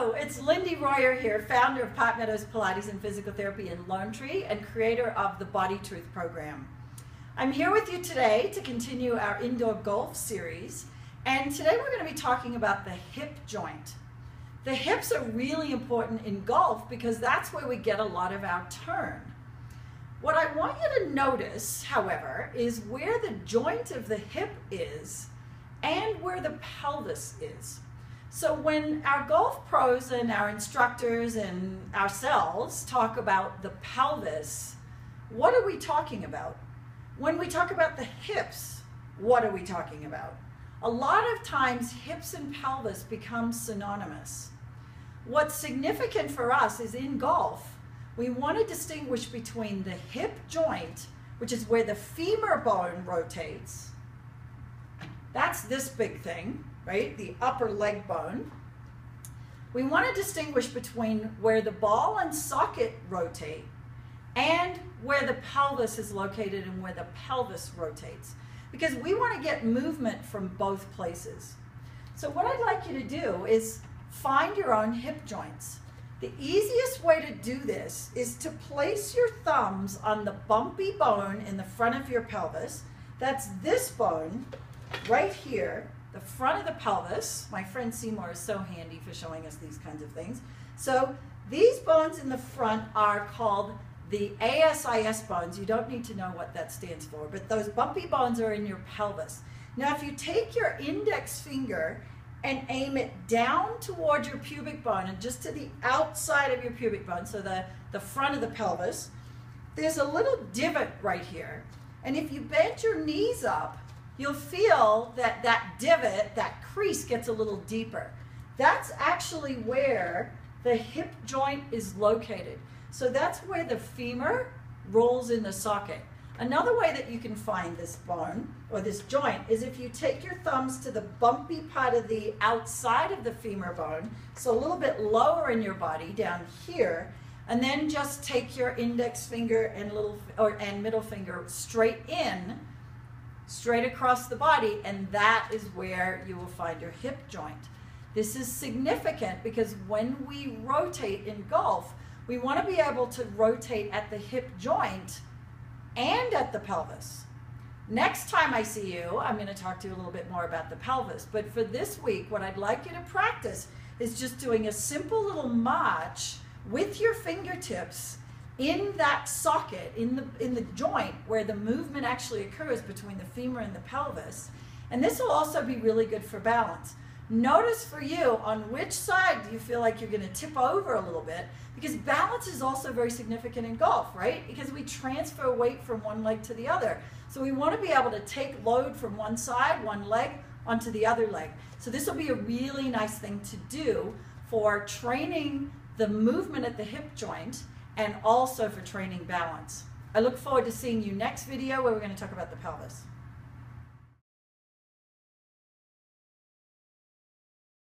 Hello, it's Lindy Royer here, founder of Meadows Pilates and Physical Therapy in Lone Tree and creator of the Body Truth program. I'm here with you today to continue our indoor golf series, and today we're going to be talking about the hip joint. The hips are really important in golf because that's where we get a lot of our turn. What I want you to notice, however, is where the joint of the hip is and where the pelvis is. So when our golf pros and our instructors and ourselves talk about the pelvis, what are we talking about? When we talk about the hips, what are we talking about? A lot of times hips and pelvis become synonymous. What's significant for us is in golf, we want to distinguish between the hip joint, which is where the femur bone rotates. That's this big thing, right? The upper leg bone. We want to distinguish between where the ball and socket rotate and where the pelvis is located and where the pelvis rotates, because we want to get movement from both places. So what I'd like you to do is find your own hip joints. The easiest way to do this is to place your thumbs on the bumpy bone in the front of your pelvis. That's this bone right here, the front of the pelvis. My friend Seymour is so handy for showing us these kinds of things. So these bones in the front are called the ASIS bones. You don't need to know what that stands for, but those bumpy bones are in your pelvis. Now if you take your index finger and aim it down toward your pubic bone and just to the outside of your pubic bone, so the front of the pelvis, there's a little divot right here. And if you bend your knees up, you'll feel that that divot, that crease, gets a little deeper. That's actually where the hip joint is located. So that's where the femur rolls in the socket. Another way that you can find this bone or this joint is if you take your thumbs to the bumpy part of the outside of the femur bone, so a little bit lower in your body down here, and then just take your index finger and middle finger straight across the body, and that is where you will find your hip joint. This is significant because when we rotate in golf, we want to be able to rotate at the hip joint and at the pelvis. Next time I see you, I'm going to talk to you a little bit more about the pelvis, but for this week, what I'd like you to practice is just doing a simple little march with your fingertips in that socket, in the joint where the movement actually occurs between the femur and the pelvis. And this will also be really good for balance. Notice for you, on which side do you feel like you're going to tip over a little bit, because balance is also very significant in golf, right? Because we transfer weight from one leg to the other. So we want to be able to take load from one side, one leg, onto the other leg. So this will be a really nice thing to do for training the movement at the hip joint and also for training balance. I look forward to seeing you next video where we're going to talk about the pelvis.